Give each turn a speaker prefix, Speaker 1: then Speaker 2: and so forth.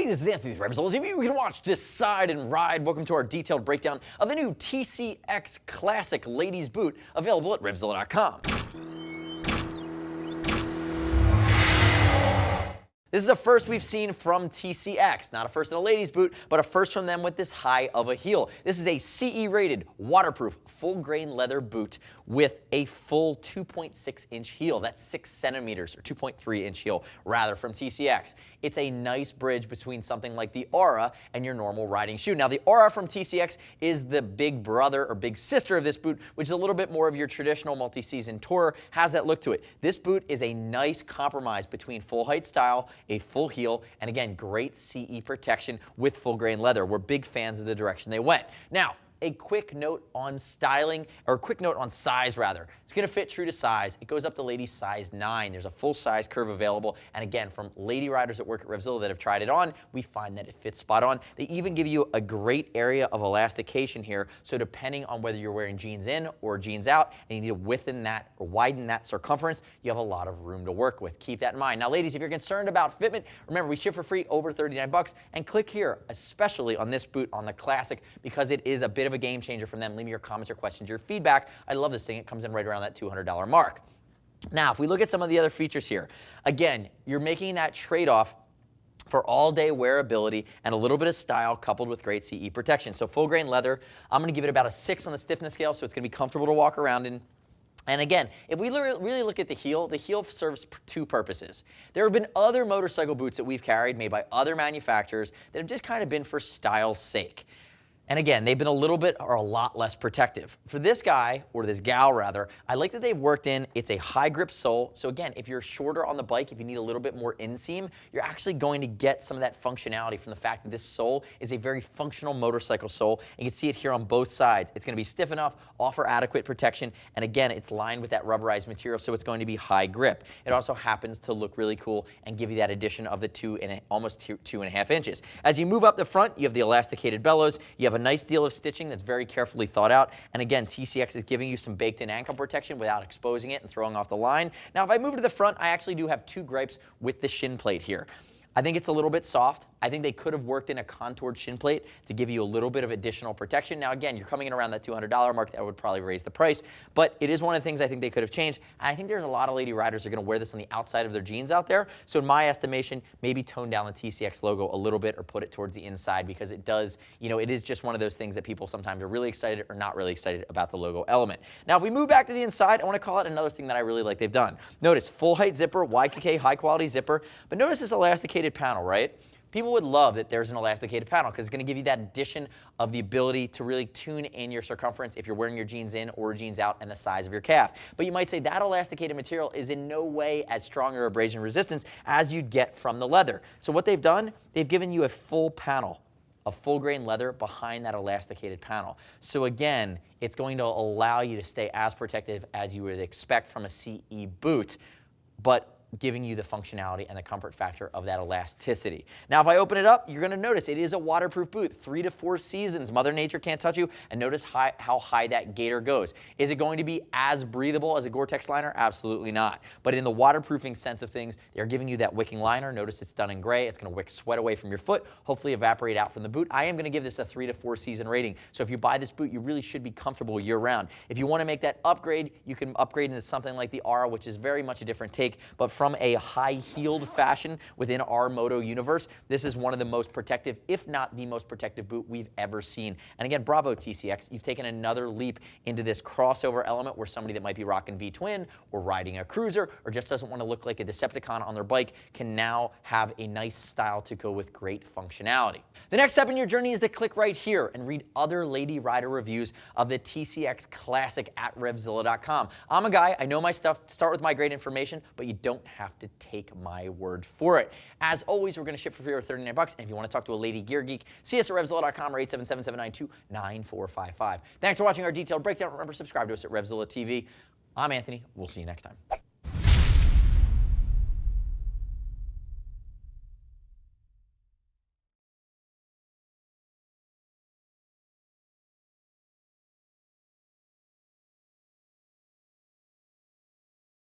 Speaker 1: this is Anthony with RevZilla. If you can watch, decide, and ride, welcome to our detailed breakdown of the new TCX Classic Ladies Boot, available at RevZilla.com. This is a first we've seen from TCX. Not a first in a ladies boot, but a first from them with this high of a heel. This is a CE-rated, waterproof, full-grain leather boot with a full 2.6-inch heel. That's 6 centimeters, or 2.3-inch heel, rather, from TCX. It's a nice bridge between something like the Aura and your normal riding shoe. Now, the Aura from TCX is the big brother or big sister of this boot, which is a little bit more of your traditional multi-season tourer, has that look to it. This boot is a nice compromise between full-height style, a full heel, and again, great CE protection with full-grain leather. We're big fans of the direction they went. Now, a quick note on styling, or a quick note on size rather. It's going to fit true to size. It goes up to ladies size 9. There's a full size curve available, and again, from lady riders that work at RevZilla that have tried it on, we find that it fits spot on. They even give you a great area of elastication here, so depending on whether you're wearing jeans in or jeans out, and you need to widen that or widen that circumference, you have a lot of room to work with. Keep that in mind. Now, ladies, if you're concerned about fitment, remember we ship for free over $39, and click here, especially on this boot on the Classic, because it is a bit of a game changer from them. Leave me your comments, your questions, your feedback. I love this thing. It comes in right around that $200 mark. Now, if we look at some of the other features here, again, you're making that trade-off for all-day wearability and a little bit of style coupled with great CE protection. So full-grain leather, I'm going to give it about a 6 on the stiffness scale, so it's going to be comfortable to walk around in. And again, if we really look at the heel serves two purposes. There have been other motorcycle boots that we've carried made by other manufacturers that have just kind of been for style's sake. And again, they've been a little bit or a lot less protective. For this guy, or this gal rather, I like that they've worked in, it's a high grip sole. So again, if you're shorter on the bike, if you need a little bit more inseam, you're actually going to get some of that functionality from the fact that this sole is a very functional motorcycle sole. And you can see it here on both sides. It's going to be stiff enough, offer adequate protection, and again, it's lined with that rubberized material, so it's going to be high grip. It also happens to look really cool and give you that addition of the almost 2.5 inches. As you move up the front, you have the elasticated bellows. You have a nice deal of stitching that's very carefully thought out. And again, TCX is giving you some baked-in ankle protection without exposing it and throwing off the line. Now, if I move to the front, I actually do have 2 gripes with the shin plate here. I think it's a little bit soft. I think they could have worked in a contoured shin plate to give you a little bit of additional protection. Now, again, you're coming in around that $200 mark. That would probably raise the price, but it is one of the things I think they could have changed. And I think there's a lot of lady riders who are going to wear this on the outside of their jeans out there. So in my estimation, maybe tone down the TCX logo a little bit or put it towards the inside, because it does, it is just one of those things that people sometimes are really excited or not really excited about the logo element. Now, if we move back to the inside, I want to call out another thing that I really like they've done. Notice full height zipper, YKK high quality zipper, but notice this elasticated panel, right? People would love that there's an elasticated panel because it's going to give you that addition of the ability to really tune in your circumference if you're wearing your jeans in or jeans out and the size of your calf. But you might say that elasticated material is in no way as strong or abrasion resistance as you'd get from the leather. So what they've done, they've given you a full panel of full-grain leather behind that elasticated panel. So again, it's going to allow you to stay as protective as you would expect from a CE boot, but giving you the functionality and the comfort factor of that elasticity. Now, if I open it up, you're going to notice it is a waterproof boot. 3 to 4 seasons. Mother Nature can't touch you. And notice how high that gaiter goes. Is it going to be as breathable as a Gore-Tex liner? Absolutely not. But in the waterproofing sense of things, they're giving you that wicking liner. Notice it's done in gray. It's going to wick sweat away from your foot, hopefully evaporate out from the boot. I am going to give this a 3 to 4 season rating. So if you buy this boot, you really should be comfortable year-round. If you want to make that upgrade, you can upgrade into something like the Aura, which is very much a different take, but from a high-heeled fashion within our moto universe, this is one of the most protective, if not the most protective boot we've ever seen. And again, bravo TCX, you've taken another leap into this crossover element where somebody that might be rocking V-twin or riding a cruiser or just doesn't want to look like a Decepticon on their bike can now have a nice style to go with great functionality. The next step in your journey is to click right here and read other lady rider reviews of the TCX Classic at RevZilla.com. I'm a guy, I know my stuff, start with my great information, but you don't have to take my word for it. As always, we're going to ship for free over $39, and if you want to talk to a lady gear geek, see us at RevZilla.com or 877-792-9455. Thanks for watching our detailed breakdown. Remember, subscribe to us at RevZilla TV. I'm Anthony. We'll see you next time.